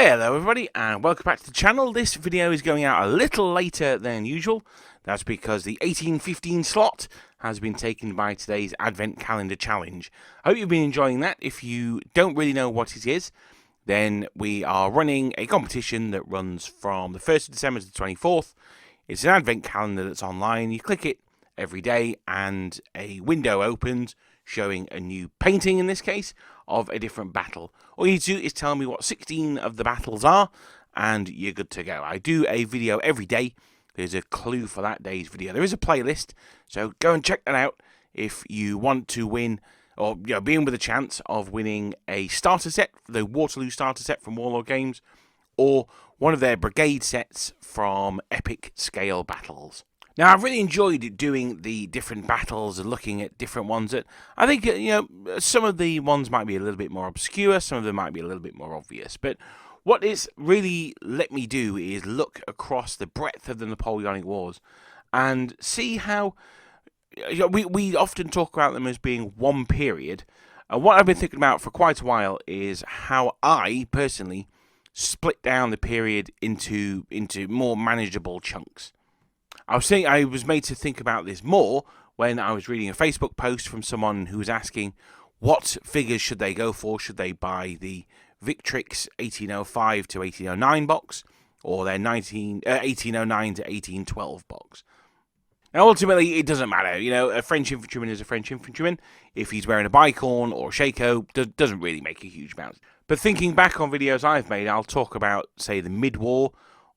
Hello everybody and welcome back to the channel. This video is going out a little later than usual. That's because the 1815 slot has been taken by today's Advent Calendar Challenge. I hope you've been enjoying that. If you don't really know what it is, then we are running a competition that runs from the 1st of December to the 24th. It's an Advent calendar that's online. You click it every day and a window opens showing a new painting, in this case, of a different battle. All you need to do is tell me what 16 of the battles are, and you're good to go. I do a video every day. There's a clue for that day's video. There is a playlist, so go and check that out if you want to win, or be in with a chance of winning a starter set, the Waterloo starter set from Wargames, or one of their brigade sets from Epic Scale Battles. Now, I've really enjoyed doing the different battles and looking at different ones that I think, some of the ones might be a little bit more obscure, some of them might be a little bit more obvious. But what it's really let me do is look across the breadth of the Napoleonic Wars and see how we often talk about them as being one period. And what I've been thinking about for quite a while is how I, personally, split down the period into more manageable chunks. I was made to think about this more when I was reading a Facebook post from someone who was asking what figures should they go for. Should they buy the Victrix 1805 to 1809 box or their 1809 to 1812 box? Now, ultimately, it doesn't matter. A French infantryman is a French infantryman. If he's wearing a bicorn or a shako, doesn't really make a huge amount. But thinking back on videos I've made, I'll talk about, say, the mid-war,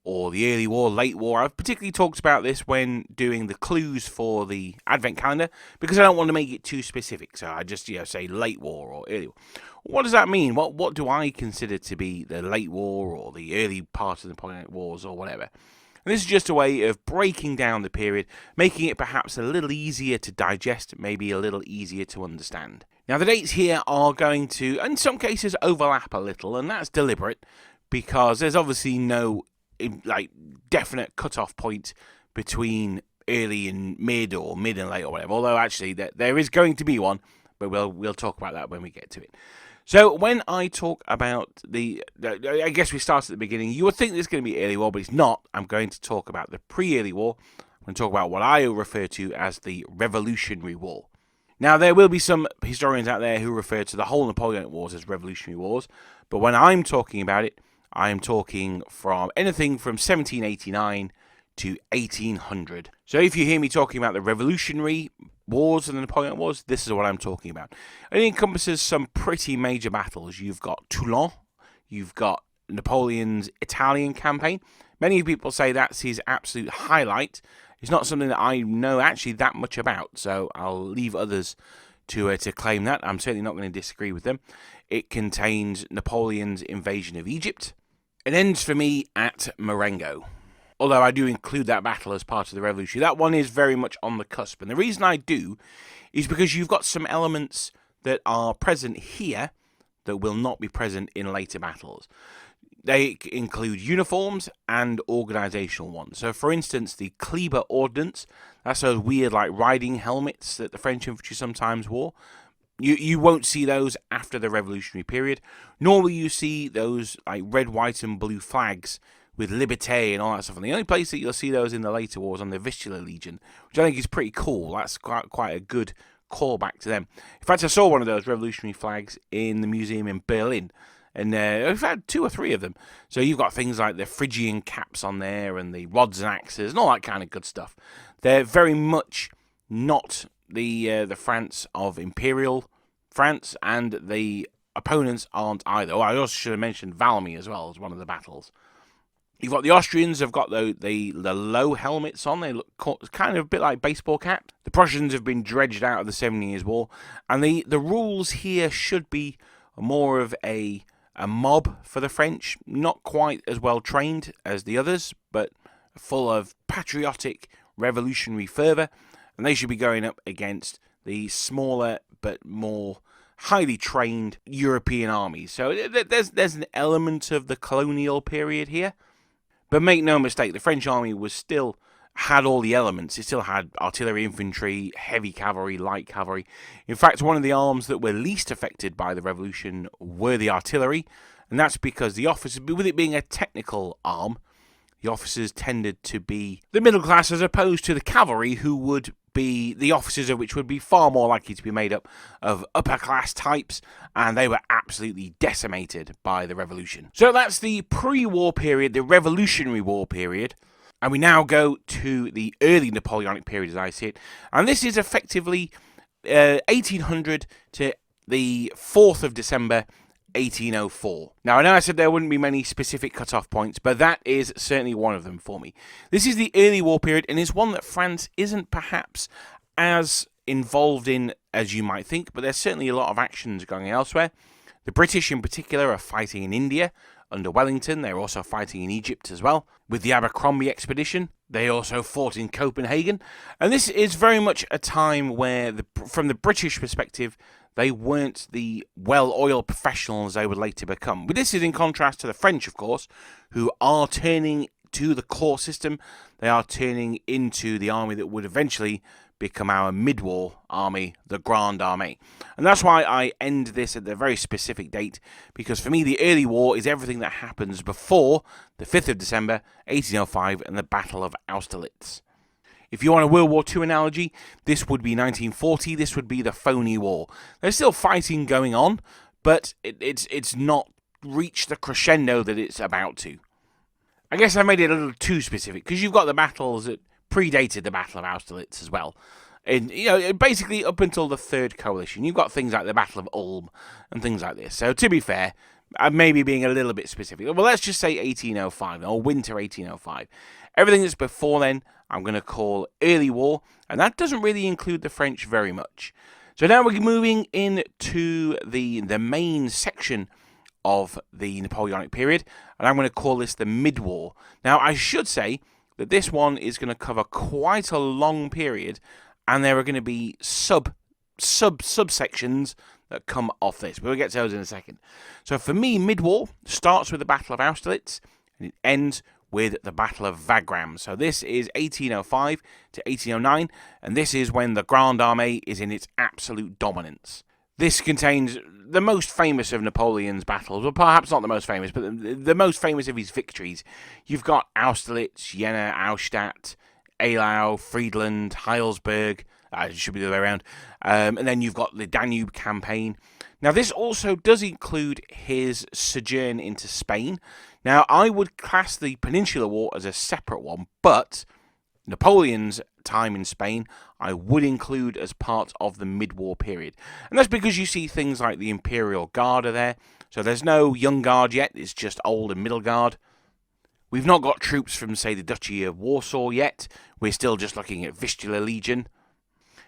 or the early war, late war. I've particularly talked about this when doing the clues for the Advent calendar, because I don't want to make it too specific. So I just, say late war or early war. What does that mean? What do I consider to be the late war or the early part of the Napoleonic Wars or whatever? And this is just a way of breaking down the period, making it perhaps a little easier to digest, maybe a little easier to understand. Now, the dates here are going to, in some cases, overlap a little, and that's deliberate, because there's obviously no definite cut-off point between early and mid or mid and late or whatever, although actually there is going to be one, but we'll talk about that when we get to it. So when I talk about I guess we start at the beginning. You would think there's going to be early war, but it's not. I'm going to talk about the pre-early war. I'm going to talk about what I refer to as the Revolutionary War. Now, there will be some historians out there who refer to the whole Napoleonic Wars as Revolutionary Wars, but when I'm talking about it, I'm talking from anything from 1789 to 1800. So if you hear me talking about the Revolutionary Wars and the Napoleonic Wars, this is what I'm talking about. It encompasses some pretty major battles. You've got Toulon, you've got Napoleon's Italian campaign. Many people say that's his absolute highlight. It's not something that I know actually that much about, so I'll leave others to claim that. I'm certainly not going to disagree with them. It contains Napoleon's invasion of Egypt. It ends for me at Marengo, although I do include that battle as part of the Revolution. That one is very much on the cusp, and the reason I do is because you've got some elements that are present here that will not be present in later battles. They include uniforms and organizational ones. So, for instance, the Kleber Ordnance, that's those weird riding helmets that the French infantry sometimes wore. You won't see those after the Revolutionary period, nor will you see those red, white, and blue flags with Liberté and all that stuff. And the only place that you'll see those in the later wars on the Vistula Legion, which I think is pretty cool. That's quite a good callback to them. In fact, I saw one of those revolutionary flags in the museum in Berlin, and I've had 2 or 3 of them. So you've got things like the Phrygian caps on there, and the rods and axes, and all that kind of good stuff. They're very much not the France of Imperial France, and the opponents aren't either. Oh, I also should have mentioned Valmy as well as one of the battles. You've got the Austrians have got the low helmets on. They look kind of a bit like baseball caps. The Prussians have been dredged out of the 7 Years' War, and the rules here should be more of a mob for the French, not quite as well trained as the others, but full of patriotic revolutionary fervour. And they should be going up against the smaller but more highly trained European armies. So there's an element of the colonial period here. But make no mistake, the French army had all the elements. It still had artillery, infantry, heavy cavalry, light cavalry. In fact, one of the arms that were least affected by the revolution were the artillery. And And that's because the officers, with it being a technical arm, the officers tended to be the middle class as opposed to the cavalry, who would be the officers of which would be far more likely to be made up of upper class types, and they were absolutely decimated by the revolution. So that's the pre-war period, the Revolutionary War period. And we now go to the early Napoleonic period as I see it. And this is effectively 1800 to the 4th of December 1804. Now, I know I said there wouldn't be many specific cut-off points, but that is certainly one of them for me. This is the early war period, and is one that France isn't perhaps as involved in as you might think, but there's certainly a lot of actions going elsewhere. The British in particular are fighting in India under Wellington. They're also fighting in Egypt as well. With the Abercrombie expedition, they also fought in Copenhagen. And this is very much a time where, from the British perspective, they weren't the well-oiled professionals they would later become. But this is in contrast to the French, of course, who are turning to the corps system. They are turning into the army that would eventually become our mid-war army, the Grande Armée. And that's why I end this at a very specific date, because for me the early war is everything that happens before the 5th of December 1805 and the Battle of Austerlitz. If you want a World War II analogy, this would be 1940, this would be the phony war. There's still fighting going on, but it's not reached the crescendo that it's about to. I guess I made it a little too specific, because you've got the battles that predated the Battle of Austerlitz as well. And, basically up until the Third Coalition, you've got things like the Battle of Ulm and things like this. So to be fair, I'm maybe being a little bit specific. Well, let's just say 1805, or winter 1805. Everything that's before then, I'm going to call early war, and that doesn't really include the French very much. So now we're moving into the main section of the Napoleonic period, and I'm going to call this the mid-war. Now, I should say that this one is going to cover quite a long period, and there are going to be subsections that come off this. But we'll get to those in a second. So for me, mid-war starts with the Battle of Austerlitz, and it ends with the Battle of Wagram. So this is 1805 to 1809, and this is when the Grande Armée is in its absolute dominance. This contains the most famous of Napoleon's battles, well, perhaps not the most famous, but the most famous of his victories. You've got Austerlitz, Jena, Auerstadt, Eylau, Friedland, Heilsberg. It should be the other way around. And then you've got the Danube campaign. Now, this also does include his sojourn into Spain. Now, I would class the Peninsular War as a separate one, but Napoleon's time in Spain I would include as part of the mid-war period. And that's because you see things like the Imperial Guard are there. So there's no young guard yet, it's just old and middle guard. We've not got troops from, say, the Duchy of Warsaw yet. We're still just looking at Vistula Legion.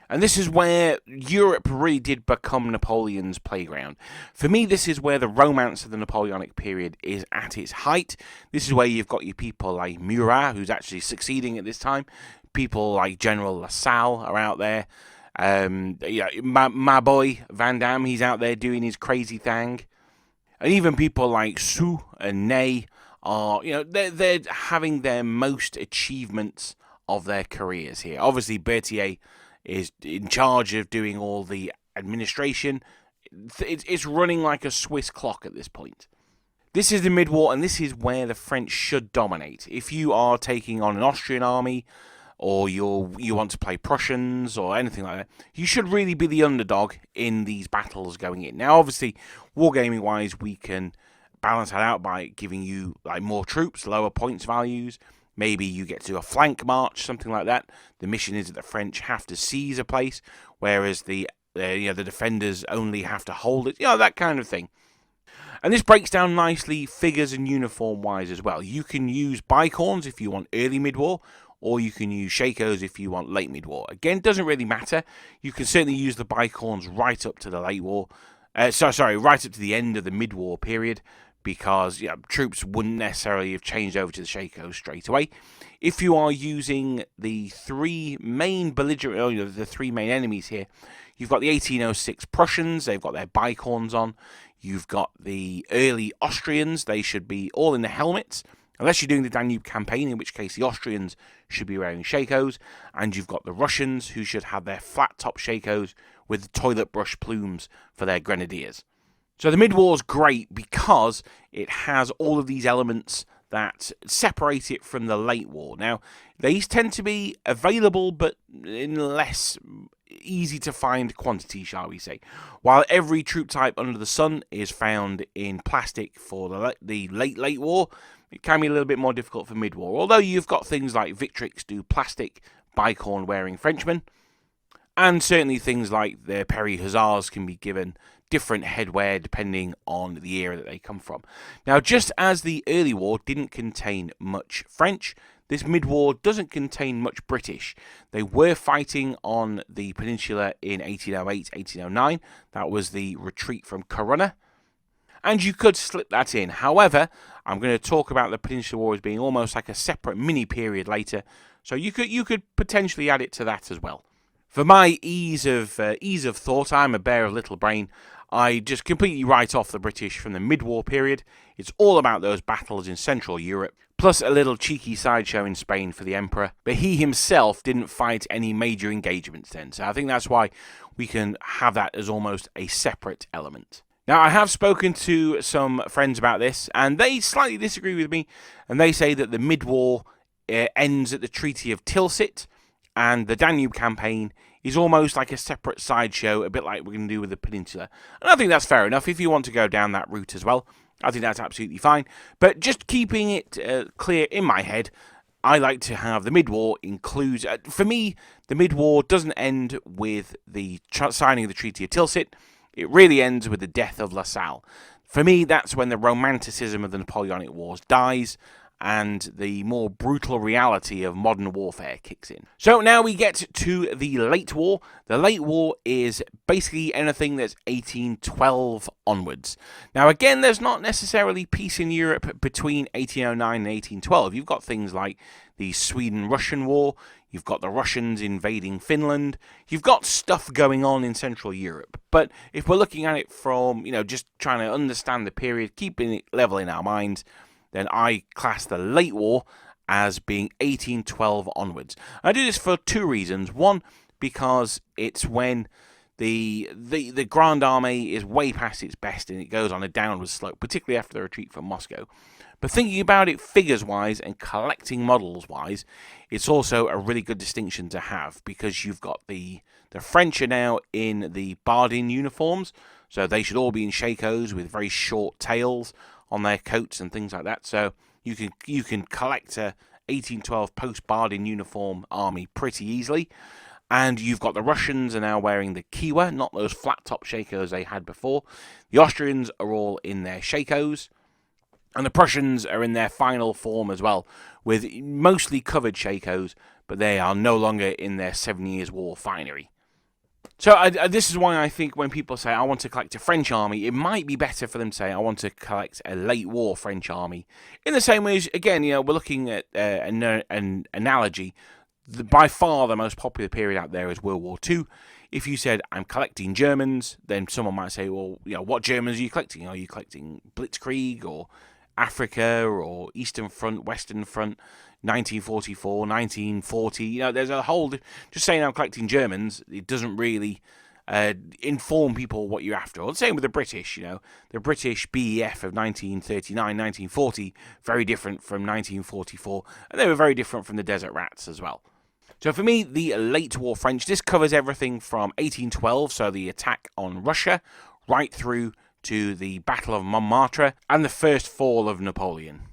And this is where Europe really did become Napoleon's playground. For me, this is where the romance of the Napoleonic period is at its height. This is where you've got your people like Murat, who's actually succeeding at this time. People like General Lasalle are out there. My boy Van Damme, he's out there doing his crazy thing. And even people like Soult and Ney are, they're having their most achievements of their careers here. Obviously, Berthier is in charge of doing all the administration. It's running like a Swiss clock at this point. This is the mid-war, and this is where the French should dominate. If you are taking on an Austrian army, or you want to play Prussians, or anything like that, you should really be the underdog in these battles going in. Now, obviously, wargaming-wise, we can balance that out by giving you more troops, lower points values. Maybe you get to do a flank march, something like that. The mission is that the French have to seize a place, whereas the defenders only have to hold it. That kind of thing. And this breaks down nicely figures and uniform-wise as well. You can use bicorns if you want early mid-war, or you can use shakos if you want late mid-war. Again, it doesn't really matter. You can certainly use the bicorns right up to the late war. Right up to the end of the mid-war period, because troops wouldn't necessarily have changed over to the shakos straight away. If you are using the three main the three main enemies here, you've got the 1806 Prussians, they've got their bicorns on. You've got the early Austrians, they should be all in the helmets, unless you're doing the Danube campaign, in which case the Austrians should be wearing shakos. And you've got the Russians, who should have their flat-top shakos with toilet brush plumes for their grenadiers. So the mid-war's great because it has all of these elements that separate it from the late war. Now, these tend to be available, but in less easy to find quantity, shall we say. While every troop type under the sun is found in plastic for the late war, it can be a little bit more difficult for mid-war. Although you've got things like Victrix do plastic bicorn-wearing Frenchmen, and certainly things like the Perry Hussars can be given different headwear depending on the era that they come from. Now, just as the early war didn't contain much French, this mid-war doesn't contain much British. They were fighting on the peninsula in 1808, 1809. That was the retreat from Corunna. And you could slip that in. However, I'm going to talk about the Peninsular War as being almost like a separate mini-period later. So you could potentially add it to that as well. For my ease of thought, I'm a bear of little brain. I just completely write off the British from the mid-war period. It's all about those battles in Central Europe, plus a little cheeky sideshow in Spain for the Emperor. But he himself didn't fight any major engagements then, so I think that's why we can have that as almost a separate element. Now, I have spoken to some friends about this, and they slightly disagree with me, and they say that the mid-war ends at the Treaty of Tilsit, and the Danube campaign is almost like a separate sideshow, a bit like we're going to do with the Peninsula. And I think that's fair enough if you want to go down that route as well. I think that's absolutely fine. But just keeping it clear in my head, I like to have the mid-war includes... for me, the mid-war doesn't end with the signing of the Treaty of Tilsit. It really ends with the death of La Salle. For me, that's when the romanticism of the Napoleonic Wars dies, and the more brutal reality of modern warfare kicks in. So now we get to the late war. The late war is basically anything that's 1812 onwards. Now again, there's not necessarily peace in Europe between 1809 and 1812. You've got things like the Sweden-Russian War, you've got the Russians invading Finland, you've got stuff going on in Central Europe. But if we're looking at it from, just trying to understand the period, keeping it level in our minds, then I class the late war as being 1812 onwards. I do this for two reasons. One, because it's when the Grand Army is way past its best and it goes on a downward slope, particularly after the retreat from Moscow. But thinking about it figures-wise and collecting models-wise, it's also a really good distinction to have, because you've got the French are now in the Bardin uniforms, so they should all be in shakos with very short tails on their coats and things like that. So you can collect a 1812 post-Bardin uniform army pretty easily. And you've got the Russians are now wearing the Kiwa, not those flat-top shakos they had before. The Austrians are all in their shakos. And the Prussians are in their final form as well, with mostly covered shakos, but they are no longer in their 7 Years' War finery. So this is why I think when people say, I want to collect a French army, it might be better for them to say, I want to collect a late war French army. In the same way as, again, we're looking at an analogy. By far the most popular period out there is World War II. If you said, I'm collecting Germans, then someone might say, well, what Germans are you collecting? Are you collecting Blitzkrieg or Africa or Eastern Front, Western Front, 1944, 1940? There's a whole... Just saying I'm collecting Germans, it doesn't really inform people what you're after. Or the same with the British, The British BEF of 1939, 1940, very different from 1944, and they were very different from the Desert Rats as well. So for me, the late war French, this covers everything from 1812, so the attack on Russia, right through to the Battle of Montmartre and the first fall of Napoleon.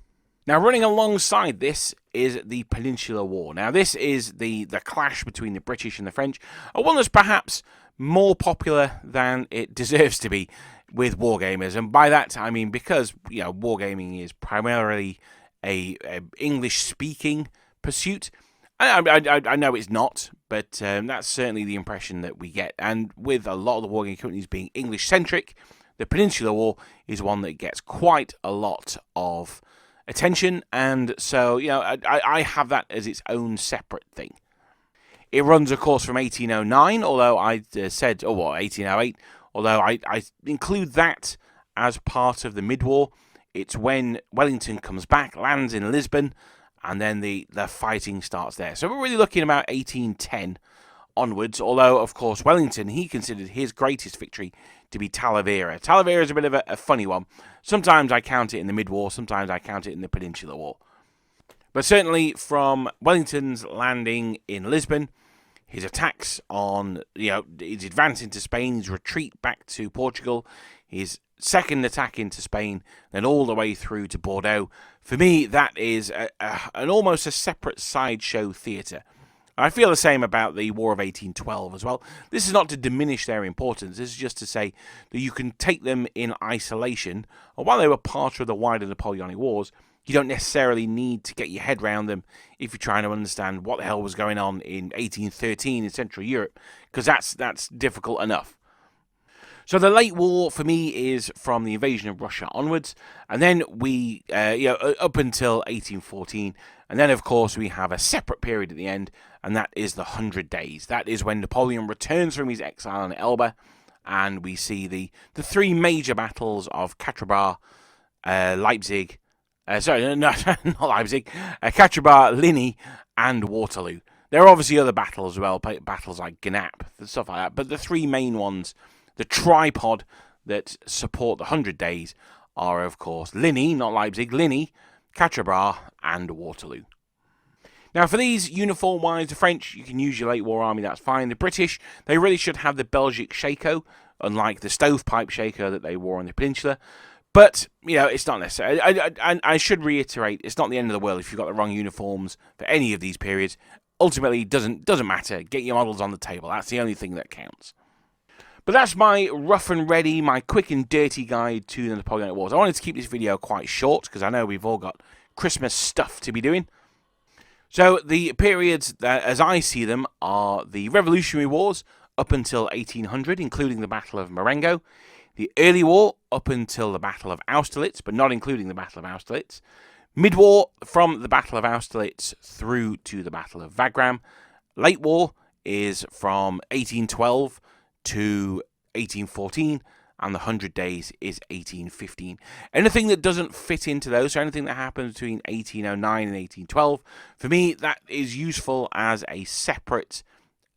Now, running alongside this is the Peninsular War. Now, this is the clash between the British and the French, a one that's perhaps more popular than it deserves to be with wargamers. And by that, I mean because, wargaming is primarily a English-speaking pursuit. I know it's not, but that's certainly the impression that we get. And with a lot of the wargaming companies being English-centric, the Peninsular War is one that gets quite a lot of attention, and so, I have that as its own separate thing. It runs, of course, from 1809, although I said, 1808, although I include that as part of the mid-war. It's when Wellington comes back, lands in Lisbon, and then the fighting starts there. So we're really looking about 1810 onwards, although, of course, Wellington, he considered his greatest victory to be Talavera. Talavera is a bit of a funny one. Sometimes I count it in the mid-war, sometimes I count it in the Peninsular War. But certainly from Wellington's landing in Lisbon, his attacks on, his advance into Spain, his retreat back to Portugal, his second attack into Spain, then all the way through to Bordeaux. For me, that is an almost a separate sideshow theatre. I feel the same about the War of 1812 as well. This is not to diminish their importance. This is just to say that you can take them in isolation. And while they were part of the wider Napoleonic Wars, you don't necessarily need to get your head around them if you're trying to understand what the hell was going on in 1813 in Central Europe, because that's difficult enough. So the late war for me is from the invasion of Russia onwards, and then we, up until 1814, and then of course we have a separate period at the end, and that is the 100 Days. That is when Napoleon returns from his exile in Elba, and we see the three major battles of Quatre-Bras, Leipzig, not Leipzig, Quatre-Bras, Ligny, and Waterloo. There are obviously other battles as well, battles like Gnap, stuff like that, but the three main ones, the tripod that support the 100 Days, are of course Ligny, not Leipzig, Ligny, Quatre-Bras, and Waterloo. Now for these, uniform-wise, the French, you can use your late war army, that's fine. The British, they really should have the Belgic shako, unlike the stovepipe shako that they wore on the peninsula. But, it's not necessary. I should reiterate, it's not the end of the world if you've got the wrong uniforms for any of these periods. Ultimately, it doesn't matter. Get your models on the table. That's the only thing that counts. But that's my rough and ready, my quick and dirty guide to the Napoleonic Wars. I wanted to keep this video quite short because I know we've all got Christmas stuff to be doing. So the periods, as I see them, are the Revolutionary Wars up until 1800, including the Battle of Marengo. The Early War up until the Battle of Austerlitz, but not including the Battle of Austerlitz. Mid-War from the Battle of Austerlitz through to the Battle of Wagram. Late War is from 1812 to 1814, and the 100 Days is 1815. Anything that doesn't fit into those, so anything that happens between 1809 and 1812, for me, that is useful as a separate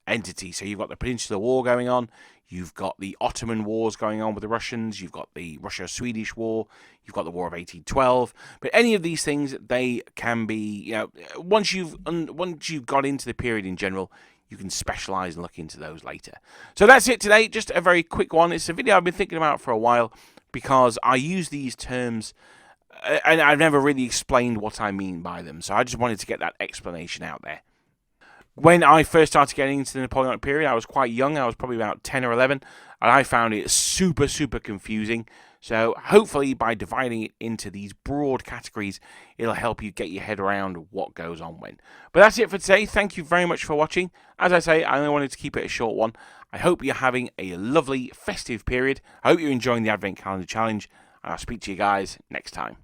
entity. So you've got the Peninsular War going on, you've got the Ottoman Wars going on with the Russians, you've got the Russia-Swedish War, you've got the War of 1812. But any of these things, they can be, once you've got into the period in general, you can specialise and look into those later. So that's it today, just a very quick one. It's a video I've been thinking about for a while because I use these terms and I've never really explained what I mean by them. So I just wanted to get that explanation out there. When I first started getting into the Napoleonic period, I was quite young. I was probably about 10 or 11, and I found it super, super confusing. So hopefully by dividing it into these broad categories, it'll help you get your head around what goes on when. But that's it for today. Thank you very much for watching. As I say, I only wanted to keep it a short one. I hope you're having a lovely festive period. I hope you're enjoying the Advent Calendar Challenge, and I'll speak to you guys next time.